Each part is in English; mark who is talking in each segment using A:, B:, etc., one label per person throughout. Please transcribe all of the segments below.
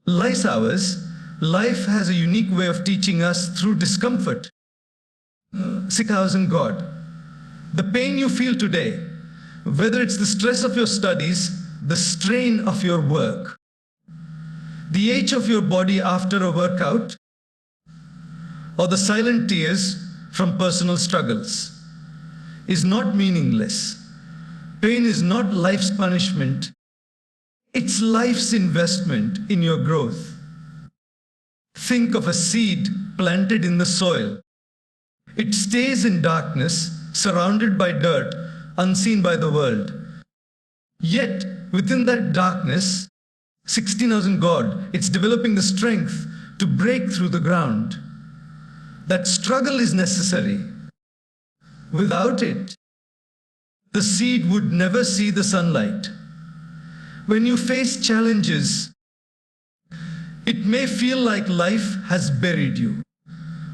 A: Life's ours. Life has a unique way of teaching us through discomfort. 6,000 God. The pain you feel today, whether it's the stress of your studies, the strain of your work, the ache of your body after a workout, or the silent tears from personal struggles, is not meaningless. Pain is not life's punishment. It's life's investment in your growth. Think of a seed planted in the soil. It stays in darkness, surrounded by dirt, unseen by the world. Yet, within that darkness, 16,000 God, it's developing the strength to break through the ground. That struggle is necessary. Without it, the seed would never see the sunlight. When you face challenges, it may feel like life has buried you,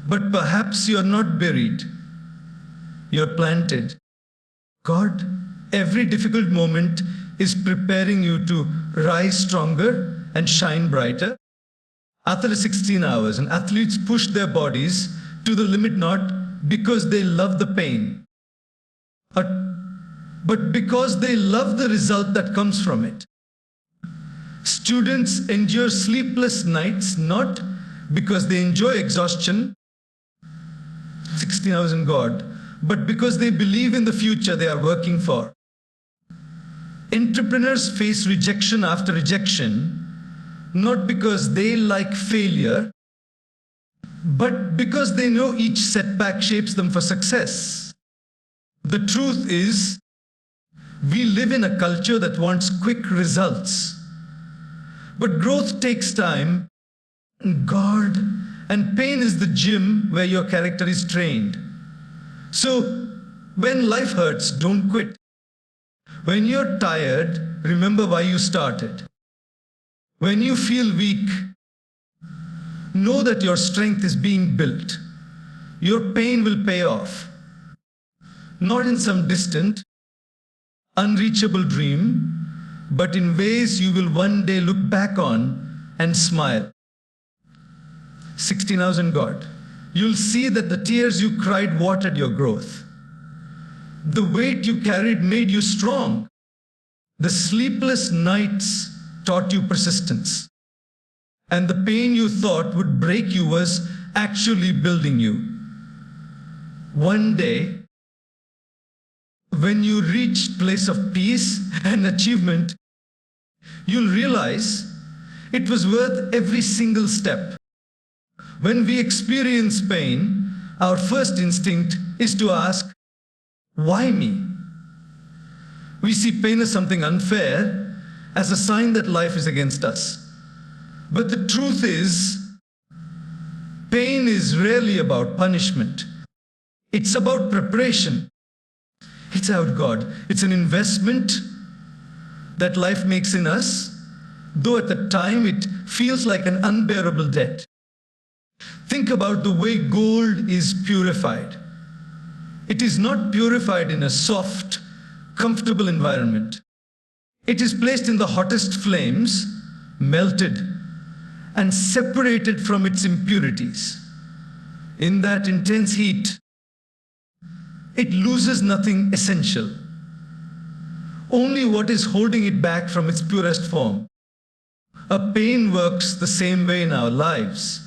A: but perhaps you're not buried. You're planted. God, every difficult moment is preparing you to rise stronger and shine brighter. After the 16 hours, and athletes push their bodies to the limit not because they love the pain, but because they love the result that comes from it. Students endure sleepless nights not because they enjoy exhaustion, 16 hours in God, but because they believe in the future they are working for. Entrepreneurs face rejection after rejection, not because they like failure, but because they know each setback shapes them for success. The truth is, we live in a culture that wants quick results. But growth takes time, God, and pain is the gym where your character is trained. So, when life hurts, don't quit. When you're tired, remember why you started. When you feel weak, know that your strength is being built. Your pain will pay off. Not in some distant, unreachable dream, but in ways you will one day look back on and smile. 16 hours in God. You'll see that the tears you cried watered your growth. The weight you carried made you strong. The sleepless nights taught you persistence. And the pain you thought would break you was actually building you. One day, when you reach a place of peace and achievement, you'll realize it was worth every single step. When we experience pain, our first instinct is to ask, why me? We see pain as something unfair, as a sign that life is against us. But the truth is, pain is rarely about punishment. It's about preparation. It's out God. It's an investment that life makes in us, though at the time it feels like an unbearable debt. Think about the way gold is purified. It is not purified in a soft, comfortable environment. It is placed in the hottest flames, melted, and separated from its impurities. In that intense heat, it loses nothing essential, only what is holding it back from its purest form. A pain works the same way in our lives.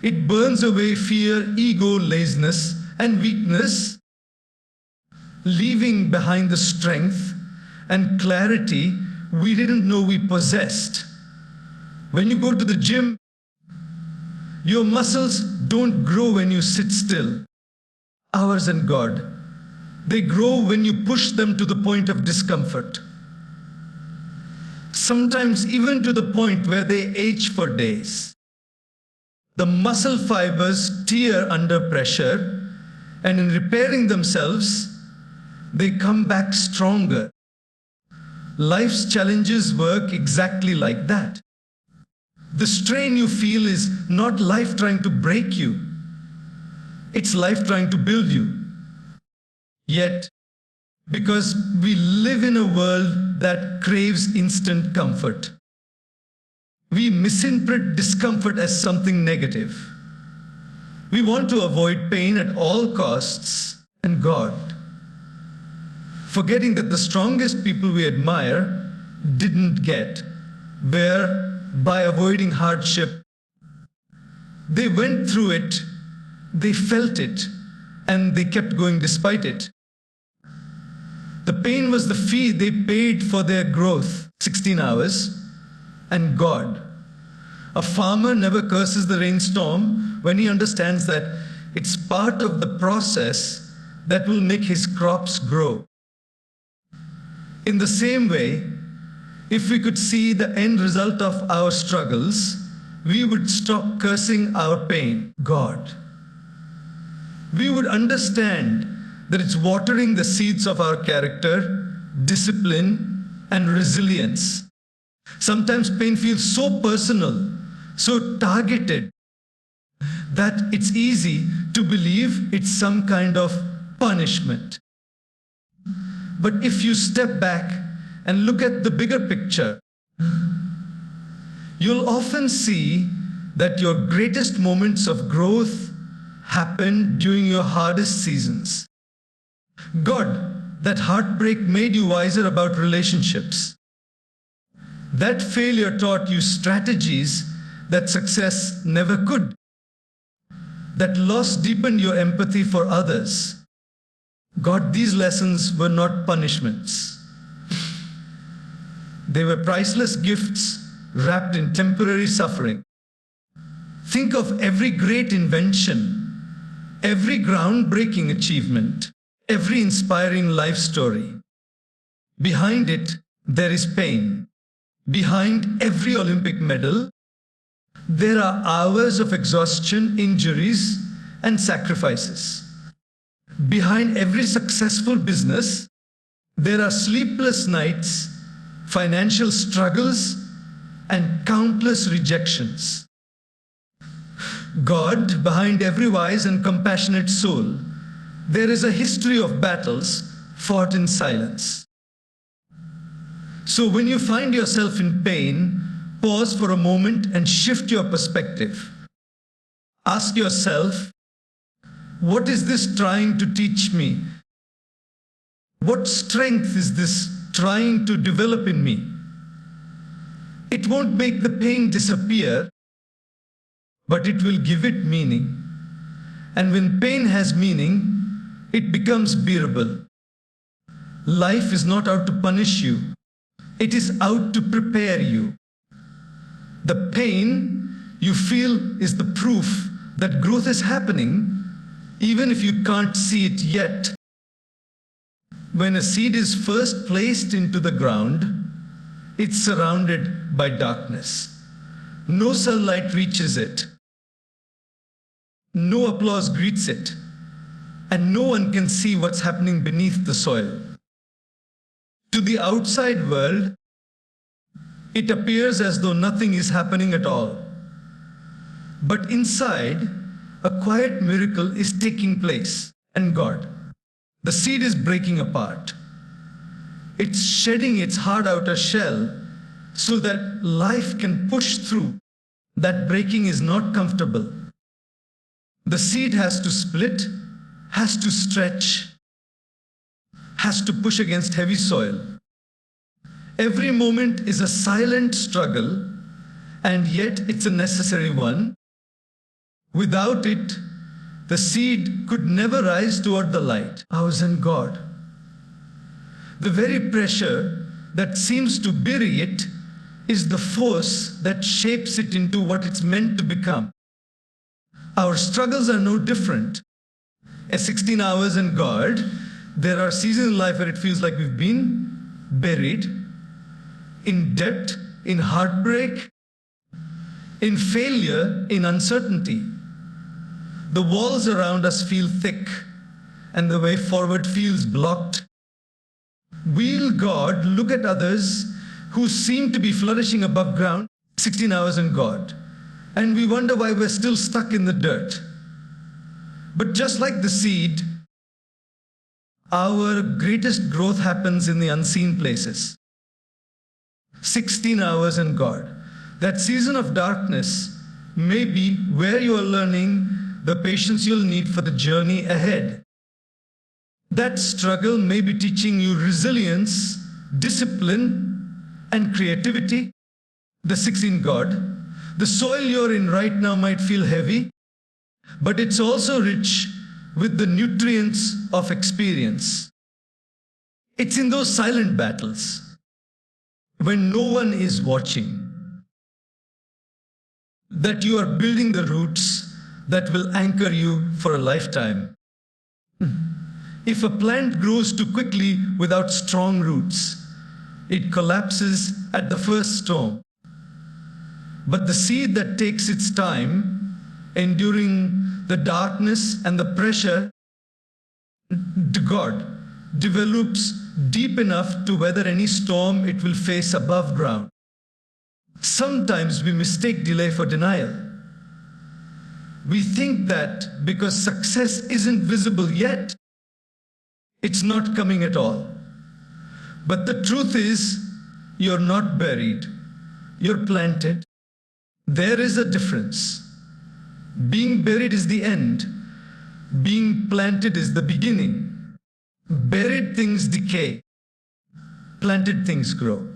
A: It burns away fear, ego, laziness, and weakness, leaving behind the strength and clarity we didn't know we possessed. When you go to the gym, your muscles don't grow when you sit still. Ours and God. They grow when you push them to the point of discomfort. Sometimes even to the point where they ache for days. The muscle fibers tear under pressure, and in repairing themselves, they come back stronger. Life's challenges work exactly like that. The strain you feel is not life trying to break you. It's life trying to build you. Yet, because we live in a world that craves instant comfort, We misinterpret discomfort as something negative. We want to avoid pain at all costs, and God, forgetting that the strongest people we admire didn't get, where by avoiding hardship, they went through it, they felt it, and they kept going despite it. The pain was the fee they paid for their growth, 16 hours, and God. A farmer never curses the rainstorm when he understands that it's part of the process that will make his crops grow. In the same way, if we could see the end result of our struggles, we would stop cursing our pain, God. We would understand that it's watering the seeds of our character, discipline, and resilience. Sometimes pain feels so personal, so targeted, that it's easy to believe it's some kind of punishment. But if you step back and look at the bigger picture, you'll often see that your greatest moments of growth happen during your hardest seasons. God, that heartbreak made you wiser about relationships. That failure taught you strategies that success never could. That loss deepened your empathy for others. God, these lessons were not punishments. They were priceless gifts wrapped in temporary suffering. Think of every great invention, every groundbreaking achievement, every inspiring life story. Behind it, there is pain. Behind every Olympic medal, there are hours of exhaustion, injuries, and sacrifices. Behind every successful business, there are sleepless nights, financial struggles, and countless rejections. God, behind every wise and compassionate soul, there is a history of battles fought in silence. So when you find yourself in pain, pause for a moment and shift your perspective. Ask yourself, what is this trying to teach me? What strength is this trying to develop in me? It won't make the pain disappear, but it will give it meaning. And when pain has meaning, it becomes bearable. Life is not out to punish you. It is out to prepare you. The pain you feel is the proof that growth is happening, even if you can't see it yet. When a seed is first placed into the ground, it's surrounded by darkness. No sunlight reaches it. No applause greets it. And no one can see what's happening beneath the soil. To the outside world, it appears as though nothing is happening at all. But inside, a quiet miracle is taking place. And God, the seed is breaking apart. It's shedding its hard outer shell so that life can push through. That breaking is not comfortable. The seed has to split, has to stretch, has to push against heavy soil. Every moment is a silent struggle, and yet it's a necessary one. Without it, the seed could never rise toward the light, ours and God. The very pressure that seems to bury it is the force that shapes it into what it's meant to become. Our struggles are no different. At 16 hours in God, there are seasons in life where it feels like we've been buried, in debt, in heartbreak, in failure, in uncertainty. The walls around us feel thick, and the way forward feels blocked. Will God look at others who seem to be flourishing above ground, 16 hours in God, and we wonder why we're still stuck in the dirt? But just like the seed, our greatest growth happens in the unseen places. 16 hours in God. That season of darkness may be where you are learning the patience you'll need for the journey ahead. That struggle may be teaching you resilience, discipline, and creativity. The 6 in God. The soil you're in right now might feel heavy, but it's also rich with the nutrients of experience. It's in those silent battles, when no one is watching, that you are building the roots that will anchor you for a lifetime. If a plant grows too quickly without strong roots, it collapses at the first storm. But the seed that takes its time, enduring the darkness and the pressure to God, develops deep enough to weather any storm it will face above ground. Sometimes we mistake delay for denial. We think that because success isn't visible yet, it's not coming at all. But the truth is, you're not buried. You're planted. There is a difference. Being buried is the end. Being planted is the beginning. Buried things decay. Planted things grow.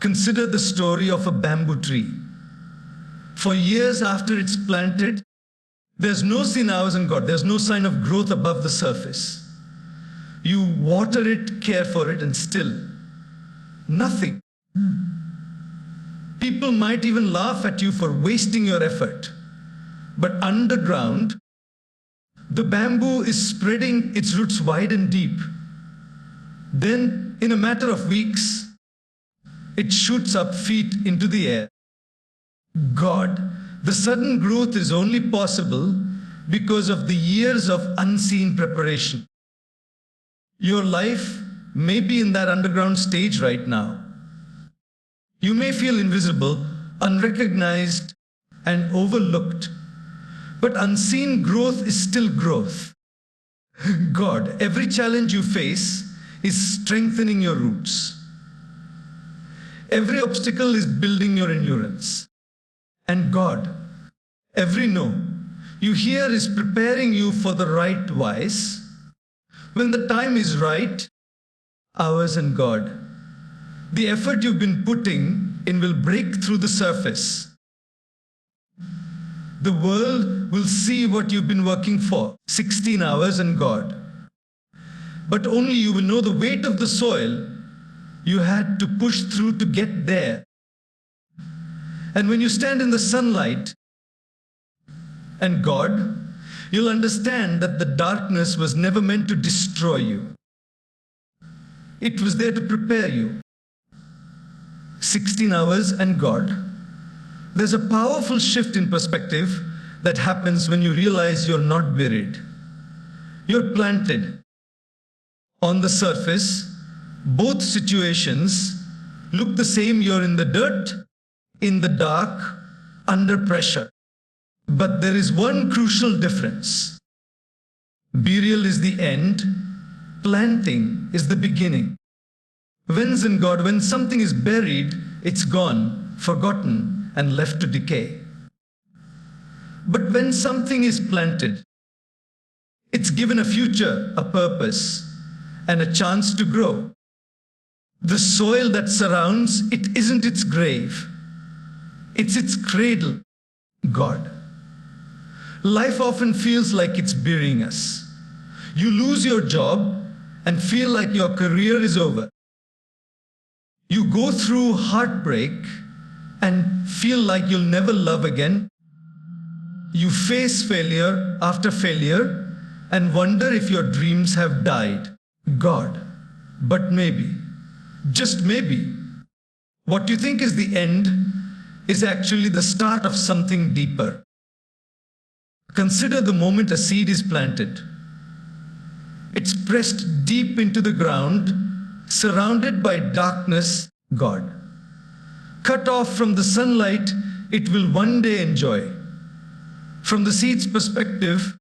A: Consider the story of a bamboo tree. For years after it's planted, there's no sin hours in God. There's no sign of growth above the surface. You water it, care for it, and still nothing. People might even laugh at you for wasting your effort. But underground, the bamboo is spreading its roots wide and deep. Then, in a matter of weeks, it shoots up feet into the air. God, the sudden growth is only possible because of the years of unseen preparation. Your life may be in that underground stage right now. You may feel invisible, unrecognized, and overlooked. But unseen growth is still growth. God, every challenge you face is strengthening your roots. Every obstacle is building your endurance. And God, every no you hear is preparing you for the right wise. When the time is right, ours and God, the effort you've been putting in will break through the surface. The world will see what you've been working for, 16 hours and God. But only you will know the weight of the soil you had to push through to get there. And when you stand in the sunlight and God, you'll understand that the darkness was never meant to destroy you. It was there to prepare you. 16 hours and God. There's a powerful shift in perspective that happens when you realize you're not buried. You're planted. On the surface, both situations look the same. You're in the dirt, in the dark, under pressure. But there is one crucial difference. Burial is the end, planting is the beginning. When's in God, when something is buried, it's gone, forgotten, and left to decay. But when something is planted, it's given a future, a purpose, and a chance to grow. The soil that surrounds it isn't its grave. It's its cradle, God. Life often feels like it's burying us. You lose your job and feel like your career is over. You go through heartbreak and feel like you'll never love again. You face failure after failure and wonder if your dreams have died. God, but maybe, just maybe, what you think is the end is actually the start of something deeper. Consider the moment a seed is planted. It's pressed deep into the ground, surrounded by darkness, God. Cut off from the sunlight it will one day enjoy. From the seed's perspective,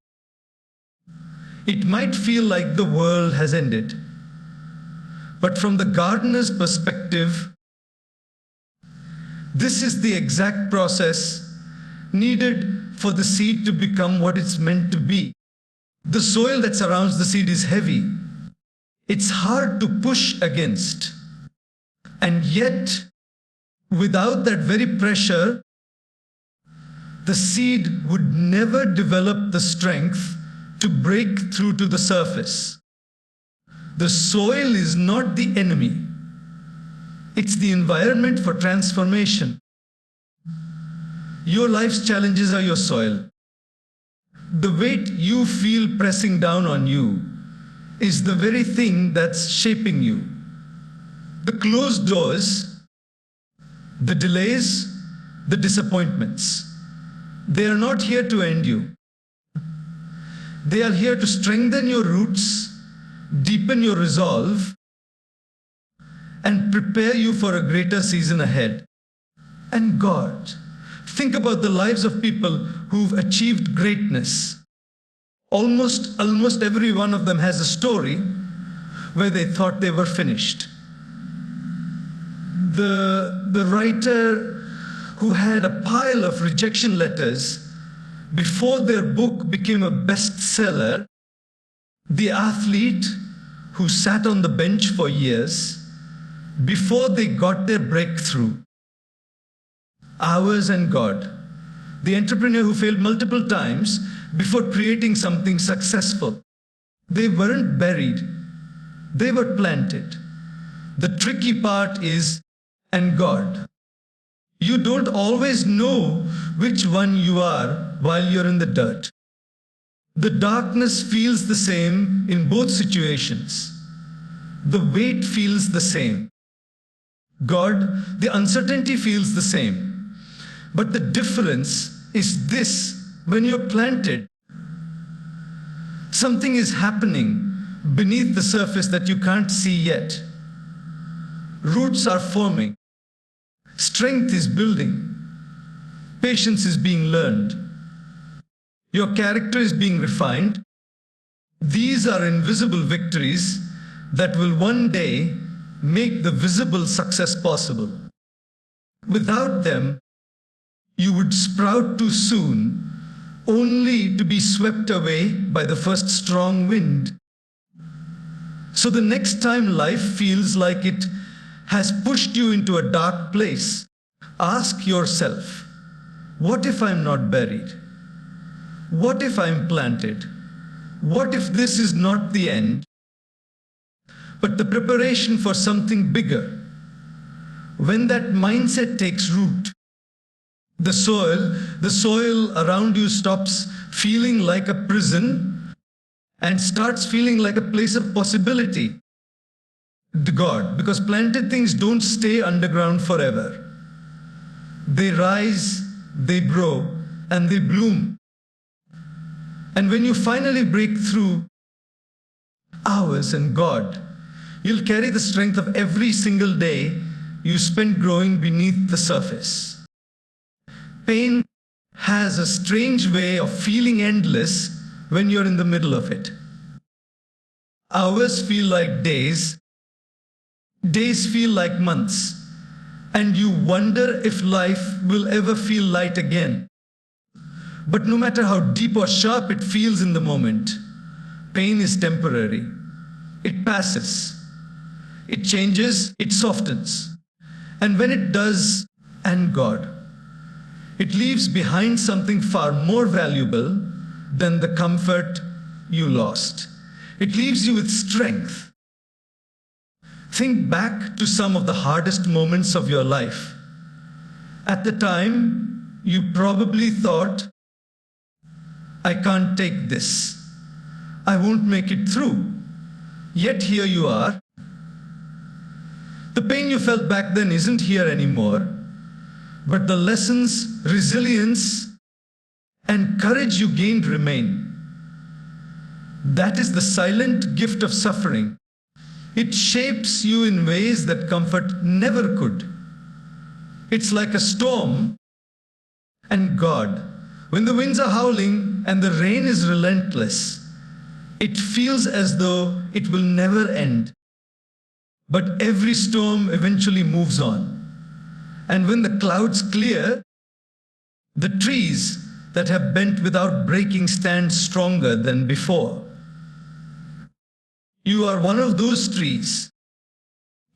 A: it might feel like the world has ended. But from the gardener's perspective, This is the exact process needed for the seed to become what it's meant to be. The soil that surrounds the seed is heavy. It's hard to push against. And yet, without that very pressure, the seed would never develop the strength to break through to the surface. The soil is not the enemy. It's the environment for transformation. Your life's challenges are your soil. The weight you feel pressing down on you is the very thing that's shaping you. The closed doors, the delays, the disappointments, they are not here to end you. They are here to strengthen your roots, deepen your resolve, and prepare you for a greater season ahead. And God, think about the lives of people who've achieved greatness. Almost every one of them has a story where they thought they were finished. The writer who had a pile of rejection letters before their book became a bestseller, the athlete who sat on the bench for years before they got their breakthrough. Ours and God, the entrepreneur who failed multiple times before creating something successful. They weren't buried, they were planted. The tricky part is, and God. You don't always know which one you are while you're in the dirt. The darkness feels the same in both situations. The weight feels the same. God, the uncertainty feels the same. But the difference is this: when you're planted, something is happening beneath the surface that you can't see yet. Roots are forming. Strength is building. Patience is being learned. Your character is being refined. These are invisible victories that will one day make the visible success possible. Without them, you would sprout too soon, only to be swept away by the first strong wind. So the next time life feels like it has pushed you into a dark place, ask yourself, what if I'm not buried? What if I'm planted? What if this is not the end, but the preparation for something bigger? When that mindset takes root, the soil around you stops feeling like a prison and starts feeling like a place of possibility. God, because planted things don't stay underground forever. They rise, they grow, and they bloom. And when you finally break through, ours and God, you'll carry the strength of every single day you spend growing beneath the surface. Pain has a strange way of feeling endless when you're in the middle of it. Hours feel like days. Days feel like months, and you wonder if life will ever feel light again. But no matter how deep or sharp it feels in the moment, pain is temporary. It passes. It changes, it softens. And when it does, and God, it leaves behind something far more valuable than the comfort you lost. It leaves you with strength. Think back to some of the hardest moments of your life. At the time, you probably thought, I can't take this. I won't make it through. Yet here you are. The pain you felt back then isn't here anymore, but the lessons, resilience, and courage you gained remain. That is the silent gift of suffering. It shapes you in ways that comfort never could. It's like a storm, and God, when the winds are howling and the rain is relentless, it feels as though it will never end. But every storm eventually moves on. And when the clouds clear, the trees that have bent without breaking stand stronger than before. You are one of those trees.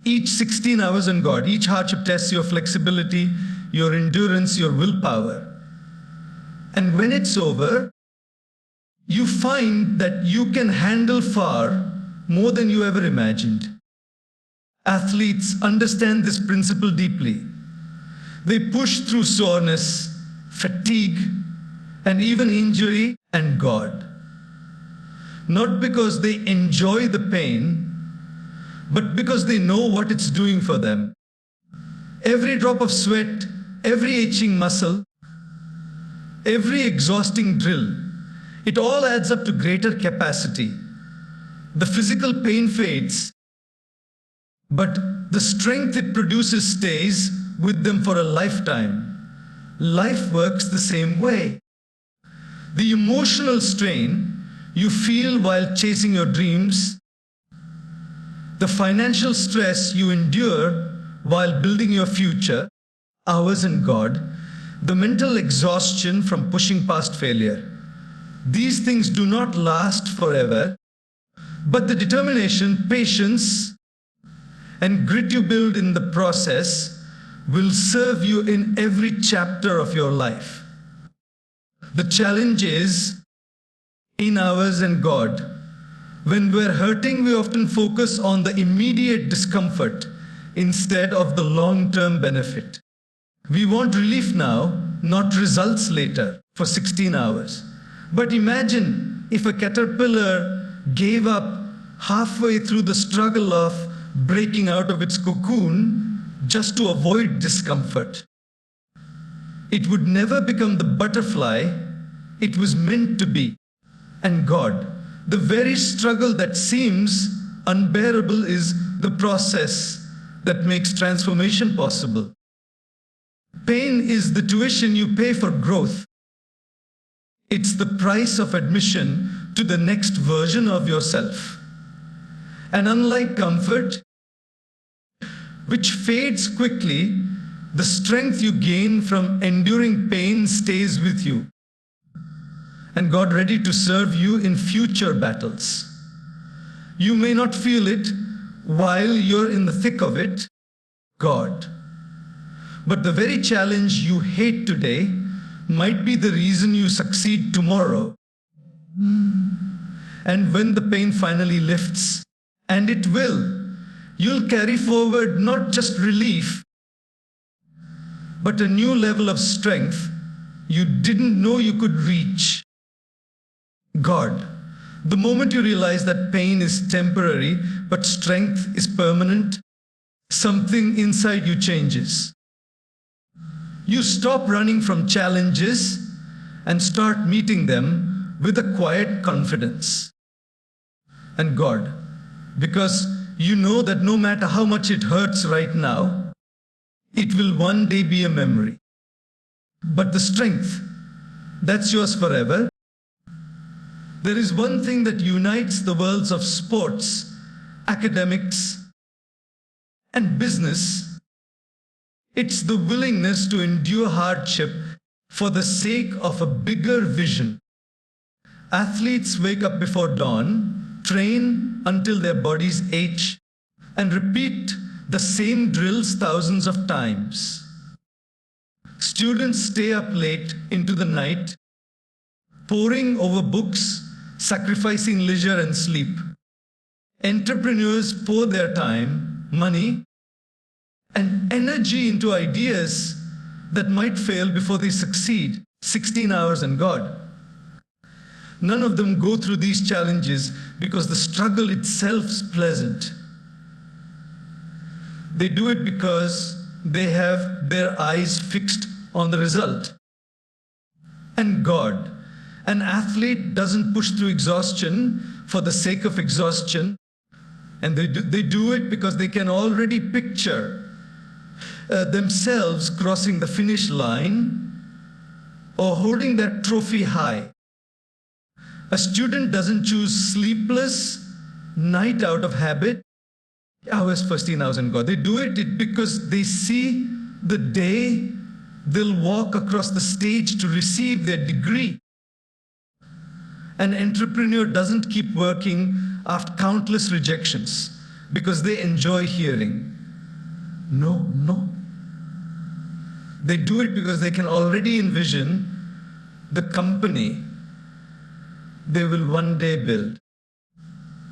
A: Each 16 hours on God, each hardship tests your flexibility, your endurance, your willpower. And when it's over, you find that you can handle far more than you ever imagined. Athletes understand this principle deeply. They push through soreness, fatigue, and even injury and God. Not because they enjoy the pain, but because they know what it's doing for them. Every drop of sweat, every itching muscle, every exhausting drill, it all adds up to greater capacity. The physical pain fades, but the strength it produces stays with them for a lifetime. Life works the same way. The emotional strain you feel while chasing your dreams, the financial stress you endure while building your future, ours and God, the mental exhaustion from pushing past failure. These things do not last forever, but the determination, patience, and grit you build in the process will serve you in every chapter of your life. The challenge is, in ours and God, when we're hurting, we often focus on the immediate discomfort instead of the long-term benefit. We want relief now, not results later, for 16 hours. But imagine if a caterpillar gave up halfway through the struggle of breaking out of its cocoon just to avoid discomfort. It would never become the butterfly it was meant to be. And God, the very struggle that seems unbearable is the process that makes transformation possible. Pain is the tuition you pay for growth. It's the price of admission to the next version of yourself. And unlike comfort, which fades quickly, the strength you gain from enduring pain stays with you. And God ready to serve you in future battles. You may not feel it while you're in the thick of it, God. But the very challenge you hate today might be the reason you succeed tomorrow. And when the pain finally lifts, and it will, you'll carry forward not just relief, but a new level of strength you didn't know you could reach. God, the moment you realize that pain is temporary, but strength is permanent, something inside you changes. You stop running from challenges and start meeting them with a quiet confidence. And God, because you know that no matter how much it hurts right now, it will one day be a memory. But the strength, that's yours forever. There is one thing that unites the worlds of sports, academics, and business. It's the willingness to endure hardship for the sake of a bigger vision. Athletes wake up before dawn, train until their bodies ache, and repeat the same drills thousands of times. Students stay up late into the night, poring over books, sacrificing leisure and sleep. Entrepreneurs pour their time, money, and energy into ideas that might fail before they succeed. 16 hours and God. None of them go through these challenges because the struggle itself is pleasant. They do it because they have their eyes fixed on the result. And God, an athlete doesn't push through exhaustion for the sake of exhaustion, and they do it because they can already picture themselves crossing the finish line or holding that trophy high. A student doesn't choose sleepless night out of habit, hours, 16 hours and God. They do it because they see the day they'll walk across the stage to receive their degree. An entrepreneur doesn't keep working after countless rejections because they enjoy hearing, no, no. They do it because they can already envision the company they will one day build,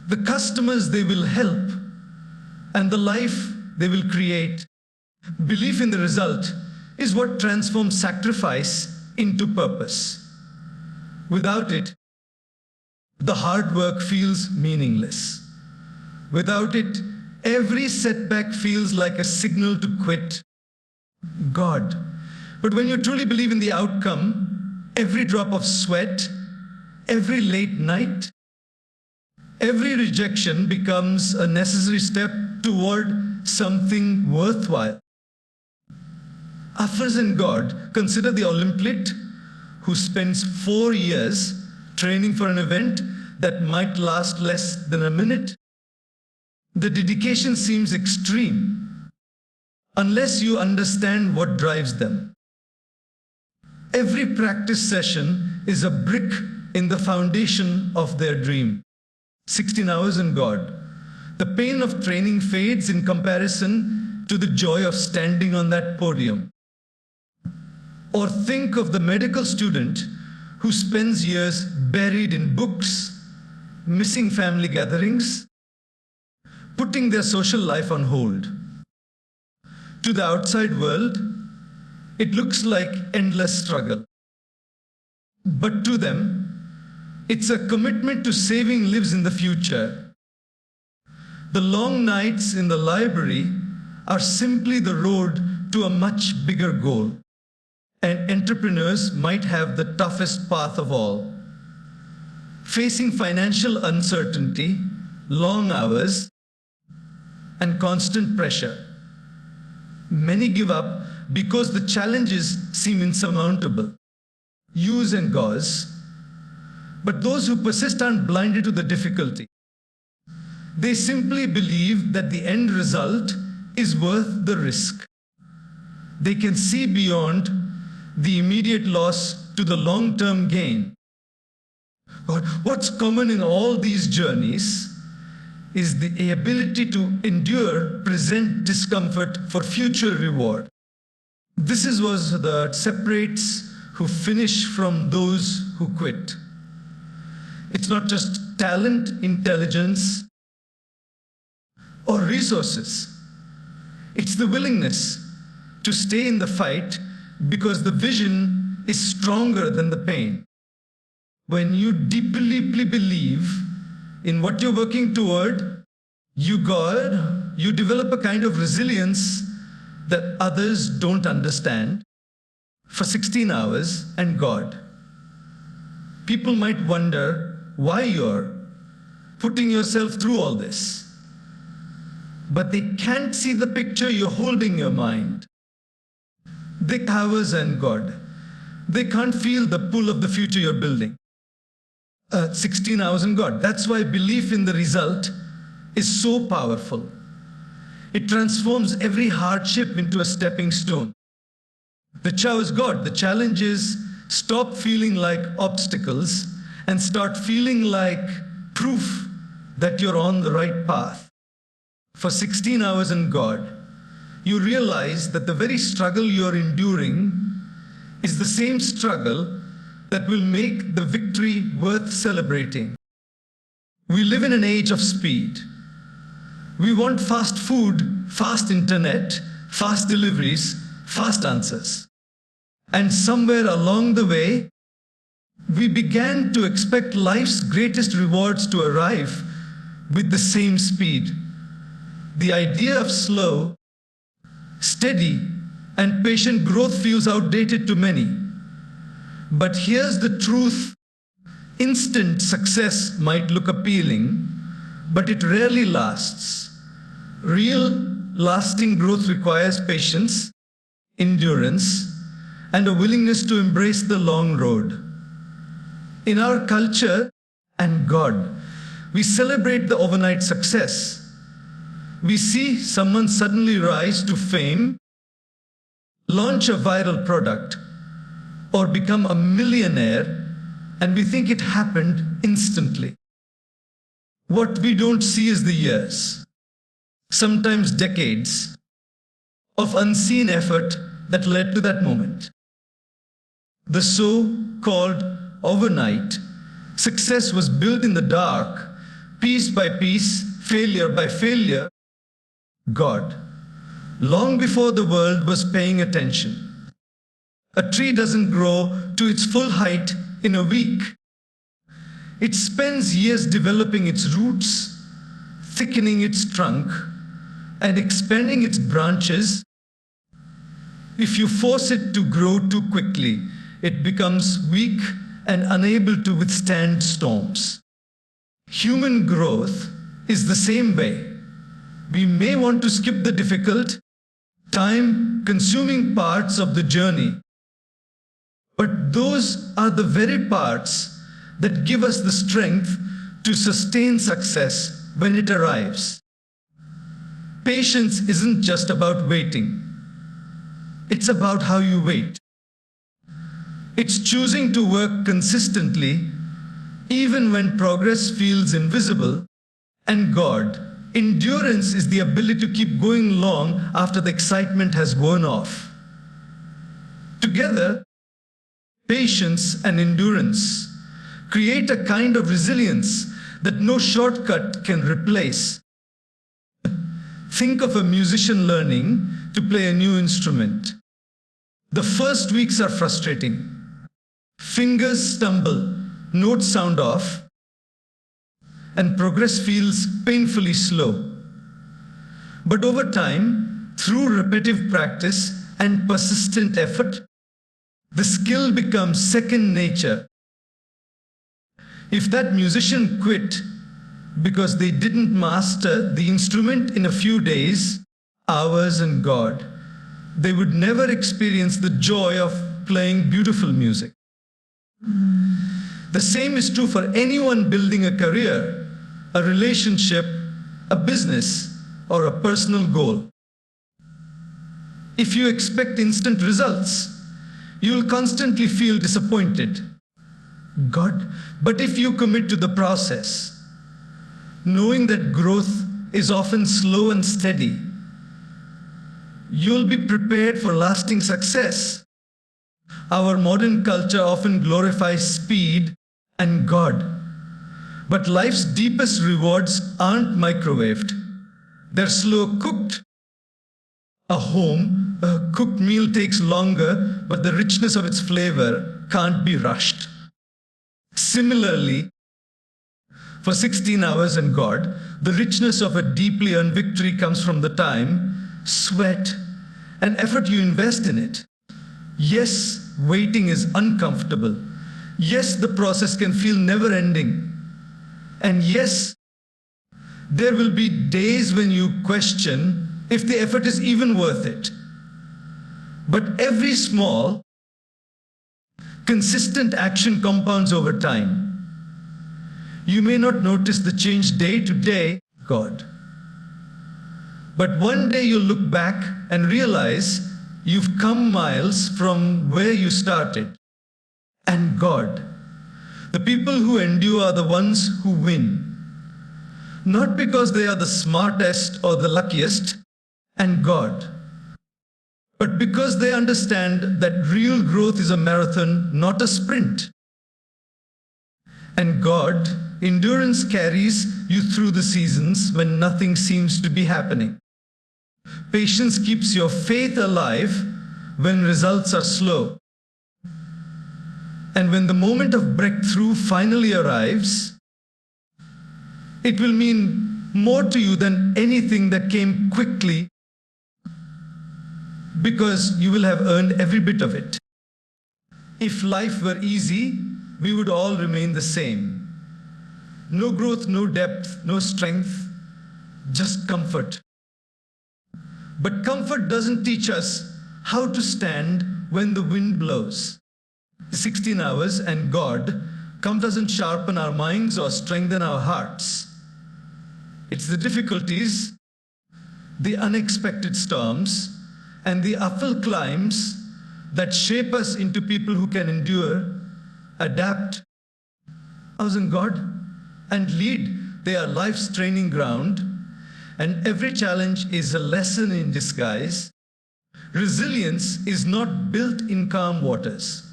A: the customers they will help, and the life they will create. Belief in the result is what transforms sacrifice into purpose. Without it, the hard work feels meaningless. Without it, every setback feels like a signal to quit. God. But when you truly believe in the outcome, every drop of sweat, every late night, every rejection becomes a necessary step toward something worthwhile. Our friends in God consider the Olympian who spends 4 years training for an event that might last less than a minute. The dedication seems extreme unless you understand what drives them. Every practice session is a brick in the foundation of their dream. 16 hours in God. The pain of training fades in comparison to the joy of standing on that podium. Or think of the medical student who spends years buried in books, missing family gatherings, putting their social life on hold. To the outside world, it looks like endless struggle. But to them, it's a commitment to saving lives in the future. The long nights in the library are simply the road to a much bigger goal. And entrepreneurs might have the toughest path of all. Facing financial uncertainty, long hours, and constant pressure. Many give up because the challenges seem insurmountable. Use and gauze. But those who persist aren't blinded to the difficulty. They simply believe that the end result is worth the risk. They can see beyond the immediate loss to the long-term gain. God, what's common in all these journeys is the ability to endure present discomfort for future reward. This is what that separates who finish from those who quit. It's not just talent, intelligence, or resources. It's the willingness to stay in the fight because the vision is stronger than the pain. When you deeply believe in what you're working toward, you develop a kind of resilience that others don't understand. For 16 hours and God. People might wonder why you're putting yourself through all this. But they can't see the picture you're holding in your mind. The hours and God. They can't feel the pull of the future you're building. 16 hours in God. That's why belief in the result is so powerful. It transforms every hardship into a stepping stone. The chow is God. The challenge is stop feeling like obstacles and start feeling like proof that you're on the right path. For 16 hours in God, you realize that the very struggle you're enduring is the same struggle that will make the victory worth celebrating. We live in an age of speed. We want fast food, fast internet, fast deliveries, fast answers. And somewhere along the way, we began to expect life's greatest rewards to arrive with the same speed. The idea of slow, steady, and patient growth feels outdated to many. But here's the truth. Instant success might look appealing, but it rarely lasts. Real, lasting growth requires patience, endurance, and a willingness to embrace the long road. In our culture and God, we celebrate the overnight success. We see someone suddenly rise to fame, launch a viral product, or become a millionaire, and we think it happened instantly. What we don't see is the years, sometimes decades, of unseen effort that led to that moment. The so-called overnight success was built in the dark, piece by piece, failure by failure. God, long before the world was paying attention. A tree doesn't grow to its full height in a week. It spends years developing its roots, thickening its trunk, and expanding its branches. If you force it to grow too quickly, it becomes weak and unable to withstand storms. Human growth is the same way. We may want to skip the difficult, time-consuming parts of the journey, but those are the very parts that give us the strength to sustain success when it arrives. Patience isn't just about waiting. It's about how you wait. It's choosing to work consistently, even when progress feels invisible. And God, endurance is the ability to keep going long after the excitement has worn off. Together, patience and endurance create a kind of resilience that no shortcut can replace. Think of a musician learning to play a new instrument. The first weeks are frustrating. Fingers stumble, notes sound off, and progress feels painfully slow. But over time, through repetitive practice and persistent effort, the skill becomes second nature. If that musician quit because they didn't master the instrument in a few days, hours, and God, they would never experience the joy of playing beautiful music. The same is true for anyone building a career, a relationship, a business, or a personal goal. If you expect instant results, you will constantly feel disappointed. But if you commit to the process, knowing that growth is often slow and steady, you'll be prepared for lasting success. Our modern culture often glorifies speed and God. But life's deepest rewards aren't microwaved. They're slow cooked. A cooked meal takes longer, but the richness of its flavor can't be rushed. Similarly, for 16 hours and God, the richness of a deeply earned victory comes from the time, sweat, and effort you invest in it. Yes, waiting is uncomfortable. Yes, the process can feel never-ending. And yes, there will be days when you question if the effort is even worth it. But every small, consistent action compounds over time. You may not notice the change day to day, God. But one day you'll look back and realize you've come miles from where you started. And God, the people who endure are the ones who win. Not because they are the smartest or the luckiest, and God, but because they understand that real growth is a marathon, not a sprint. And God, endurance carries you through the seasons when nothing seems to be happening. Patience keeps your faith alive when results are slow. And when the moment of breakthrough finally arrives, it will mean more to you than anything that came quickly, because you will have earned every bit of it. If life were easy, we would all remain the same. No growth, no depth, no strength, just comfort. But comfort doesn't teach us how to stand when the wind blows. 16 hours and God doesn't sharpen our minds or strengthen our hearts. It's the difficulties, the unexpected storms, and the uphill climbs that shape us into people who can endure, adapt, house in God, and lead. They are life's training ground, and every challenge is a lesson in disguise. Resilience is not built in calm waters.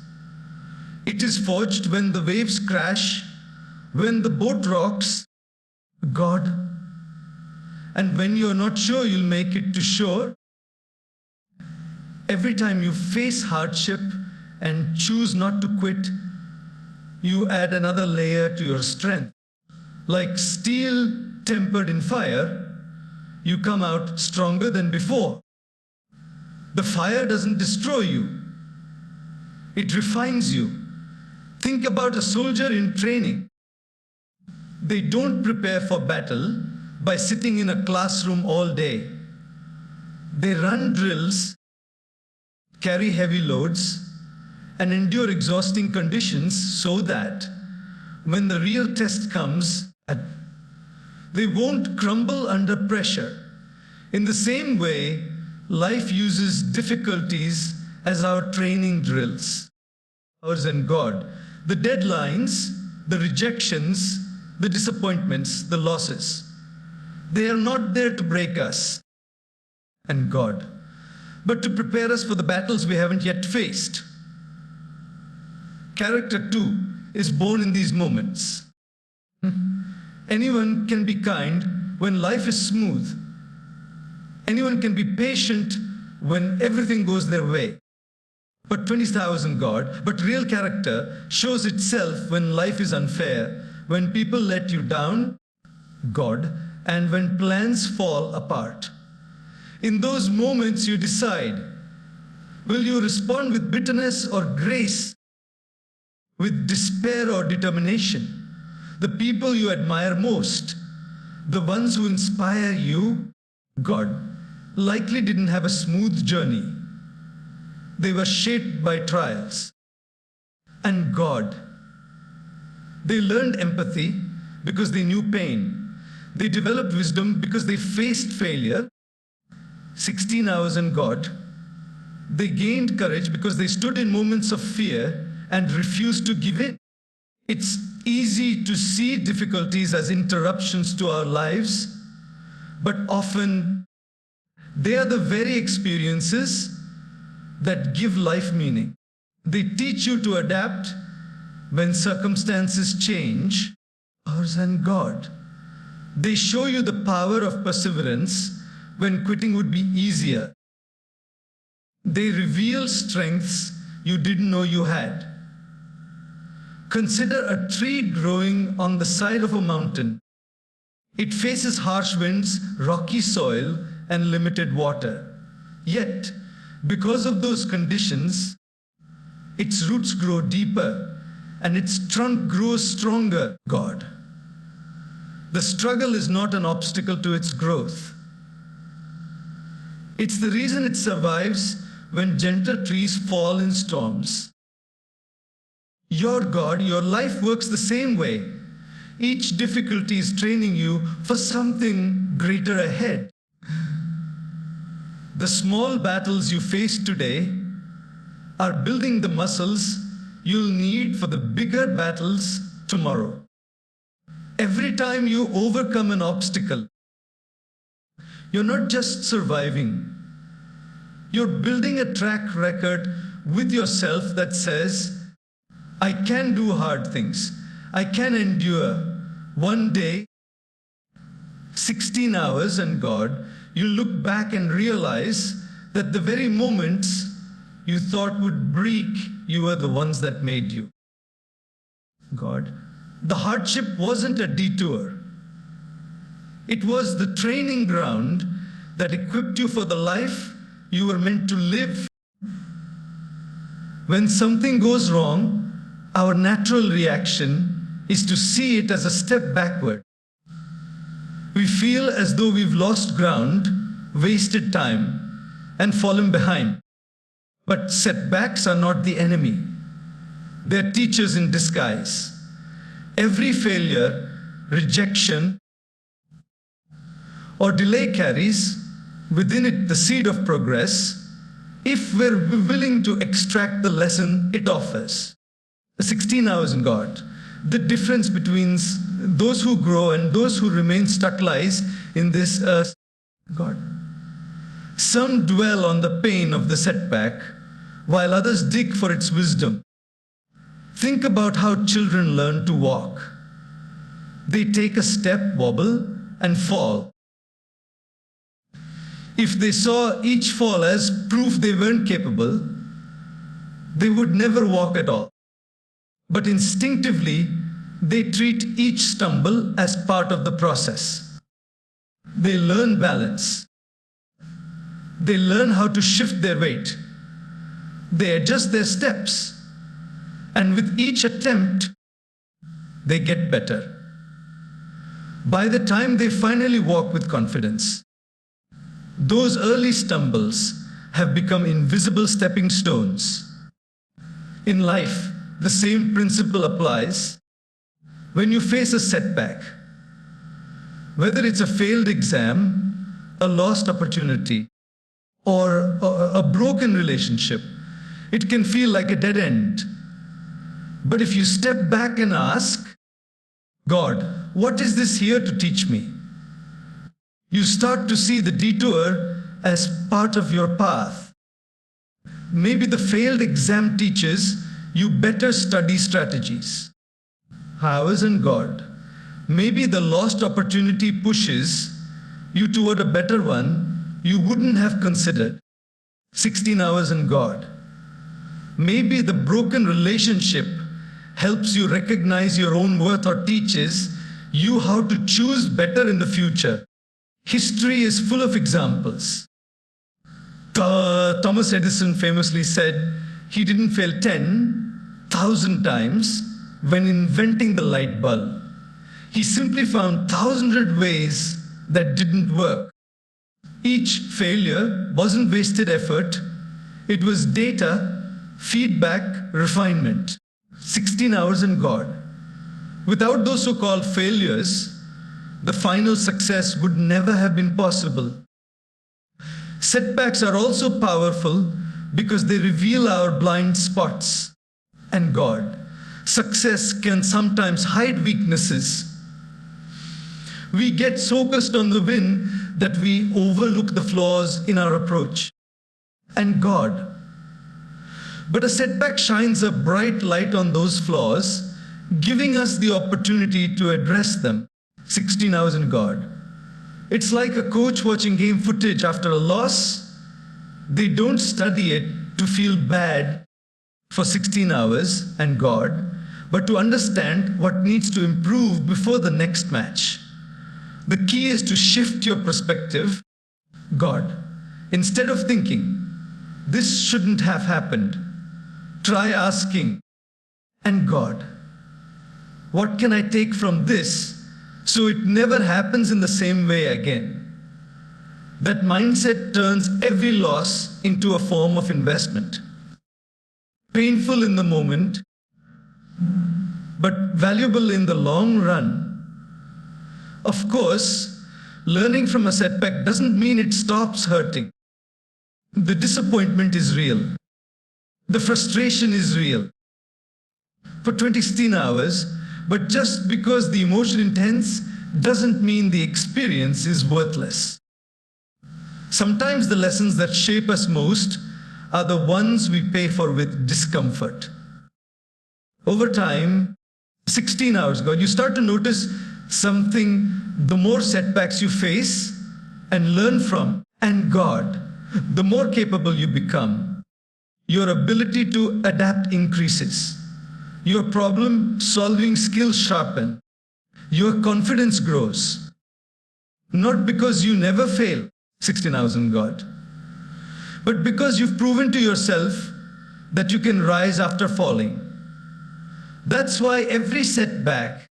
A: It is forged when the waves crash, when the boat rocks, God, and when you're not sure you'll make it to shore. Every time you face hardship and choose not to quit, you add another layer to your strength. Like steel tempered in fire, you come out stronger than before. The fire doesn't destroy you. It refines you. Think about a soldier in training. They don't prepare for battle by sitting in a classroom all day. They run drills, carry heavy loads, and endure exhausting conditions so that when the real test comes, they won't crumble under pressure. In the same way, life uses difficulties as our training drills. Ours and God, the deadlines, the rejections, the disappointments, the losses, they are not there to break us and God, but to prepare us for the battles we haven't yet faced. Character too is born in these moments. Anyone can be kind when life is smooth. Anyone can be patient when everything goes their way. But 20,000 God, but real character shows itself when life is unfair, when people let you down, God, and when plans fall apart. In those moments you decide, will you respond with bitterness or grace, with despair or determination? The people you admire most, the ones who inspire you, God, likely didn't have a smooth journey. They were shaped by trials. And God, they learned empathy because they knew pain. They developed wisdom because they faced failure. 16 hours in God. They gained courage because they stood in moments of fear and refused to give in. It's easy to see difficulties as interruptions to our lives, but often they are the very experiences that give life meaning. They teach you to adapt when circumstances change. Ours and God. They show you the power of perseverance when quitting would be easier. They reveal strengths you didn't know you had. Consider a tree growing on the side of a mountain. It faces harsh winds, rocky soil, and limited water. Yet, because of those conditions, its roots grow deeper and its trunk grows stronger. God. The struggle is not an obstacle to its growth. It's the reason it survives when gentle trees fall in storms. Your God, your life works the same way. Each difficulty is training you for something greater ahead. The small battles you face today are building the muscles you'll need for the bigger battles tomorrow. Every time you overcome an obstacle, you're not just surviving. You're building a track record with yourself that says, I can do hard things. I can endure. One day, 16 hours and God, you look back and realize that the very moments you thought would break you were the ones that made you. God, the hardship wasn't a detour. It was the training ground that equipped you for the life you were meant to live. When something goes wrong, our natural reaction is to see it as a step backward. We feel as though we've lost ground, wasted time, and fallen behind. But setbacks are not the enemy. They're teachers in disguise. Every failure, rejection, or delay carries within it the seed of progress. if we're willing to extract the lesson it offers. 16 hours in God. The difference between those who grow and those who remain stuck lies in this God. Some dwell on the pain of the setback, while others dig for its wisdom. Think about how children learn to walk. They take a step, wobble, and fall. If they saw each fall as proof they weren't capable, they would never walk at all. But instinctively, they treat each stumble as part of the process. They learn balance. They learn how to shift their weight. They adjust their steps. And with each attempt, they get better. By the time they finally walk with confidence, those early stumbles have become invisible stepping stones. In life, the same principle applies. When you face a setback, whether it's a failed exam, a lost opportunity, or a broken relationship, it can feel like a dead end. But if you step back and ask, God, what is this here to teach me? You start to see the detour as part of your path. Maybe the failed exam teaches you better study strategies. Hours in God. Maybe the lost opportunity pushes you toward a better one you wouldn't have considered. 16 hours in God. Maybe the broken relationship helps you recognize your own worth or teaches you how to choose better in the future. History is full of examples. Thomas Edison famously said he didn't fail 10,000 times when inventing the light bulb. He simply found 1,000 ways that didn't work. Each failure wasn't wasted effort. It was data, feedback, refinement. 16 hours in God. Without those so-called failures, the final success would never have been possible. Setbacks are also powerful because they reveal our blind spots. And God, success can sometimes hide weaknesses. We get so focused on the win that we overlook the flaws in our approach. And God. But a setback shines a bright light on those flaws, giving us the opportunity to address them. 16 hours in God. It's like a coach watching game footage after a loss. They don't study it to feel bad for 16 hours and God, but to understand what needs to improve before the next match. The key is to shift your perspective. God, instead of thinking, this shouldn't have happened, try asking, and God, what can I take from this so it never happens in the same way again? That mindset turns every loss into a form of investment. Painful in the moment, but valuable in the long run. Of course, learning from a setback doesn't mean it stops hurting. The disappointment is real. The frustration is real. For 16 hours, but just because the emotion is intense doesn't mean the experience is worthless. Sometimes the lessons that shape us most are the ones we pay for with discomfort. Over time, 16 hours ago, you start to notice something. The more setbacks you face and learn from, and God, the more capable you become. Your ability to adapt increases. Your problem-solving skills sharpen. Your confidence grows. Not because you never fail, 16 hours in God, but because you've proven to yourself that you can rise after falling. That's why every setback,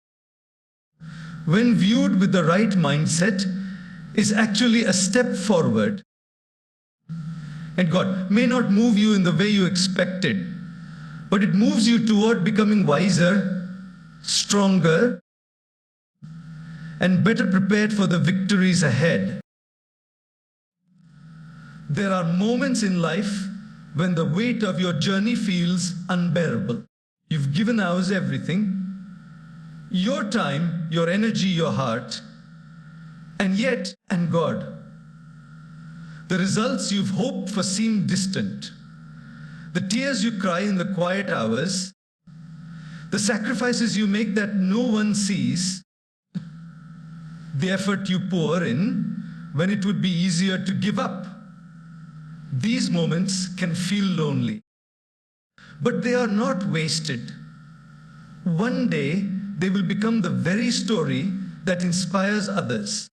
A: when viewed with the right mindset, is actually a step forward. And God may not move you in the way you expected, but it moves you toward becoming wiser, stronger, and better prepared for the victories ahead. There are moments in life when the weight of your journey feels unbearable. You've given ours everything, your time, your energy, your heart, and God. The results you've hoped for seem distant. The tears you cry in the quiet hours, the sacrifices you make that no one sees, the effort you pour in when it would be easier to give up. These moments can feel lonely, but they are not wasted. One day, they will become the very story that inspires others.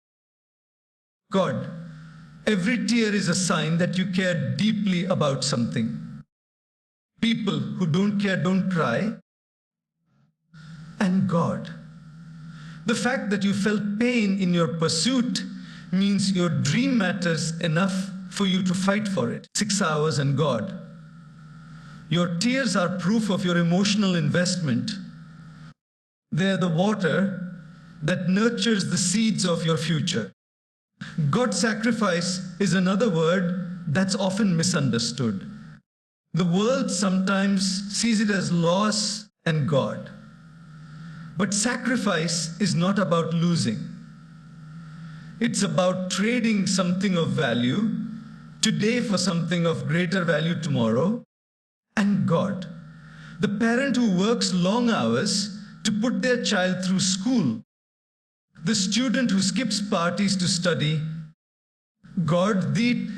A: God, every tear is a sign that you care deeply about something. People who don't care don't cry. And God, the fact that you felt pain in your pursuit means your dream matters enough for you to fight for it. 6 hours and God. Your tears are proof of your emotional investment. They are the water that nurtures the seeds of your future. God's sacrifice is another word that's often misunderstood. The world sometimes sees it as loss and God. But sacrifice is not about losing. It's about trading something of value today for something of greater value tomorrow. And God, the parent who works long hours to put their child through school, the student who skips parties to study, God, the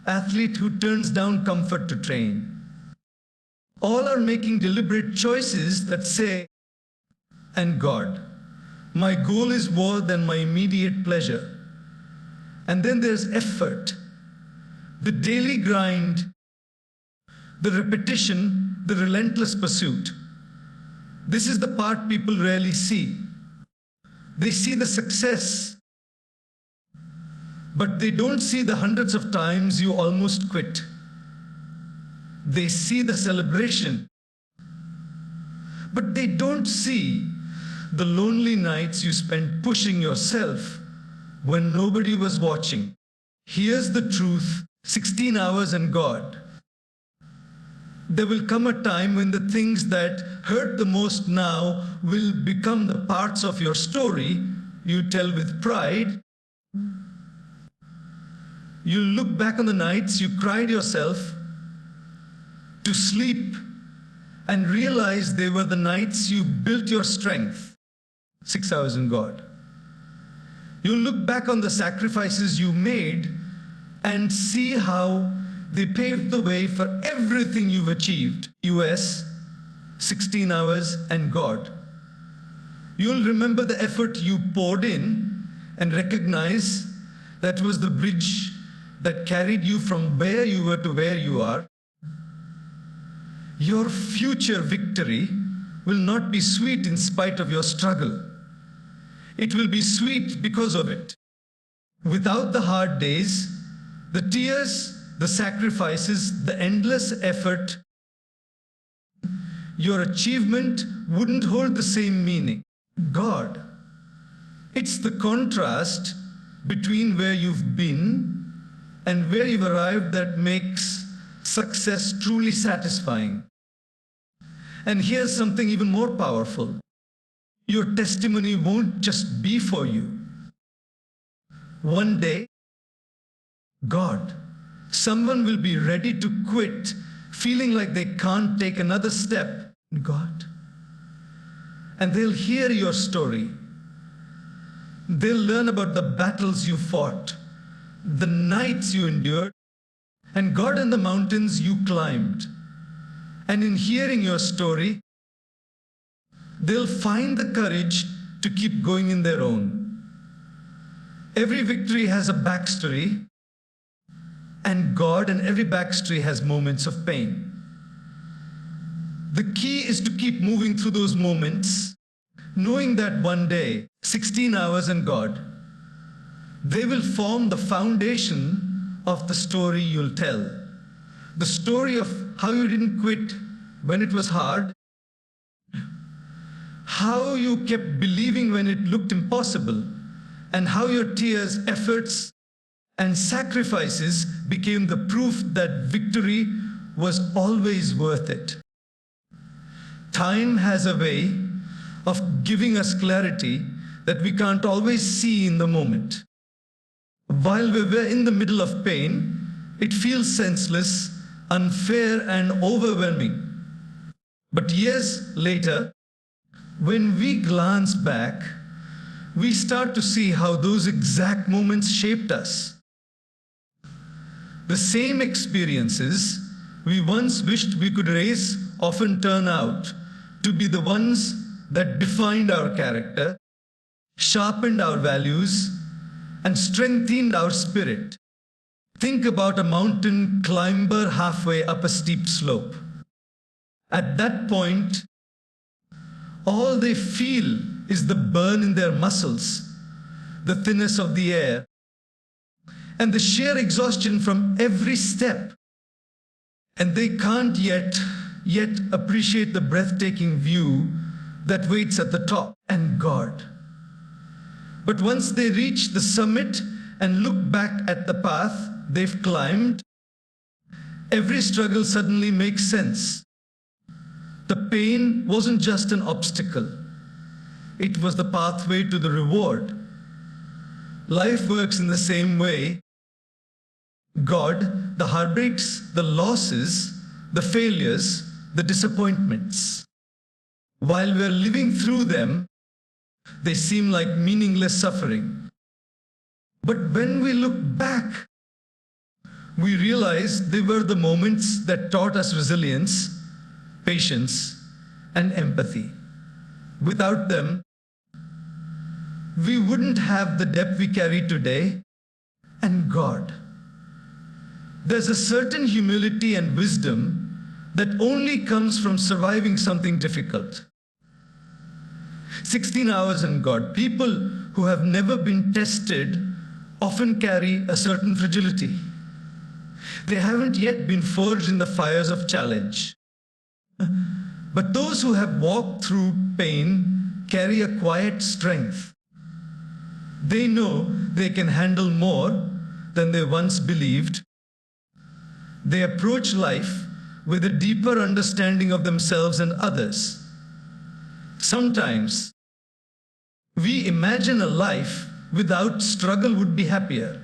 A: athlete who turns down comfort to train. All are making deliberate choices that say, and God, my goal is more than my immediate pleasure. And then there's effort, the daily grind, the repetition, the relentless pursuit. This is the part people rarely see. They see the success, but they don't see the hundreds of times you almost quit. They see the celebration, but they don't see the lonely nights you spent pushing yourself when nobody was watching. Here's the truth, 16 hours and God. There will come a time when the things that hurt the most now will become the parts of your story you tell with pride. You'll look back on the nights you cried yourself to sleep and realize they were the nights you built your strength. 6 hours in God. You'll look back on the sacrifices you made and see how they paved the way for everything you've achieved. US, 16 hours and God. You'll remember the effort you poured in and recognize that was the bridge that carried you from where you were to where you are. Your future victory will not be sweet in spite of your struggle. It will be sweet because of it. Without the hard days, the tears, the sacrifices, the endless effort, your achievement wouldn't hold the same meaning. God, it's the contrast between where you've been and where you've arrived that makes success truly satisfying. And here's something even more powerful. Your testimony won't just be for you. One day, God, someone will be ready to quit, feeling like they can't take another step. God. And they'll hear your story. They'll learn about the battles you fought, the nights you endured, and God in the mountains you climbed. And in hearing your story, they'll find the courage to keep going in their own. Every victory has a backstory, and God and every backstory has moments of pain. The key is to keep moving through those moments, knowing that one day, 16 hours and God, they will form the foundation of the story you'll tell. The story of how you didn't quit when it was hard, how you kept believing when it looked impossible, and how your tears, efforts, and sacrifices became the proof that victory was always worth it. Time has a way of giving us clarity that we can't always see in the moment. While we were in the middle of pain, it feels senseless, unfair, and overwhelming. But years later, when we glance back, we start to see how those exact moments shaped us. The same experiences we once wished we could erase often turn out to be the ones that defined our character, sharpened our values, and strengthened our spirit. Think about a mountain climber halfway up a steep slope. At that point, all they feel is the burn in their muscles, the thinness of the air, and the sheer exhaustion from every step. And they can't yet appreciate the breathtaking view that waits at the top and God. But once they reach the summit and look back at the path they've climbed, every struggle suddenly makes sense. The pain wasn't just an obstacle. It was the pathway to the reward. Life works in the same way. God, the heartbreaks, the losses, the failures, the disappointments. While we're living through them, they seem like meaningless suffering. But when we look back, we realize they were the moments that taught us resilience, patience, and empathy. Without them, we wouldn't have the depth we carry today. And God. There's a certain humility and wisdom that only comes from surviving something difficult. 16 hours in God. People who have never been tested often carry a certain fragility. They haven't yet been forged in the fires of challenge. But those who have walked through pain carry a quiet strength. They know they can handle more than they once believed. They approach life with a deeper understanding of themselves and others. Sometimes we imagine a life without struggle would be happier.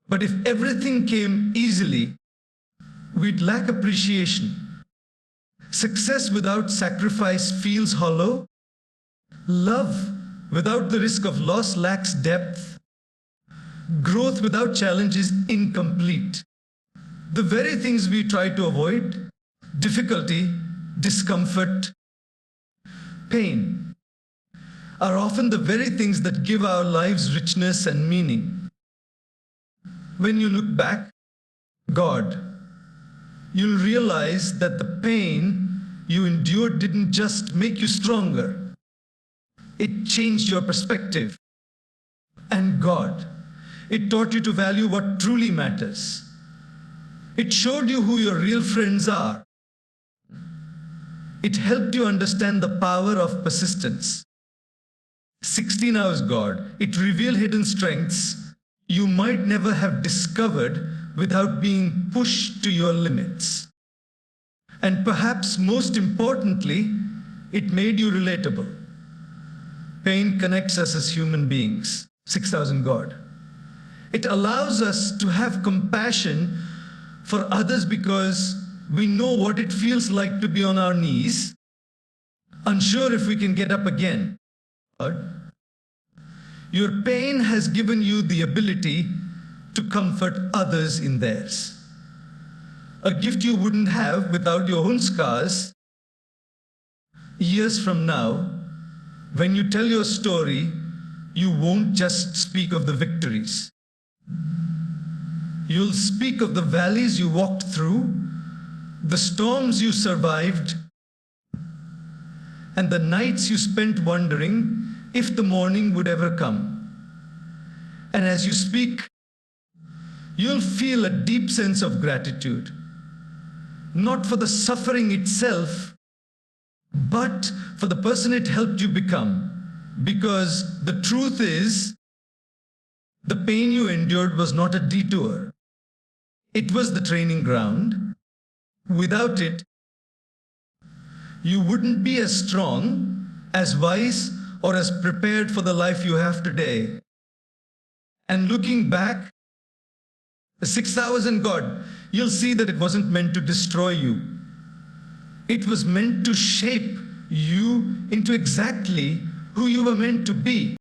A: But if everything came easily, we'd lack appreciation. Success without sacrifice feels hollow. Love without the risk of loss lacks depth. Growth without challenge is incomplete. The very things we try to avoid, difficulty, discomfort, pain, are often the very things that give our lives richness and meaning. When you look back, God, you'll realize that the pain you endured didn't just make you stronger. It changed your perspective. And God, it taught you to value what truly matters. It showed you who your real friends are. It helped you understand the power of persistence. 16 hours God, it revealed hidden strengths you might never have discovered without being pushed to your limits. And perhaps most importantly, it made you relatable. Pain connects us as human beings. 6,000 God. It allows us to have compassion for others because we know what it feels like to be on our knees, unsure if we can get up again. Your pain has given you the ability to comfort others in theirs. A gift you wouldn't have without your own scars. Years from now, when you tell your story, you won't just speak of the victories. You'll speak of the valleys you walked through, the storms you survived, and the nights you spent wondering if the morning would ever come. And as you speak, you'll feel a deep sense of gratitude, not for the suffering itself, but for the person it helped you become. Because the truth is, the pain you endured was not a detour. It was the training ground. Without it, you wouldn't be as strong, as wise, or as prepared for the life you have today. And looking back, the 6 hours in God, you'll see that it wasn't meant to destroy you. It was meant to shape you into exactly who you were meant to be.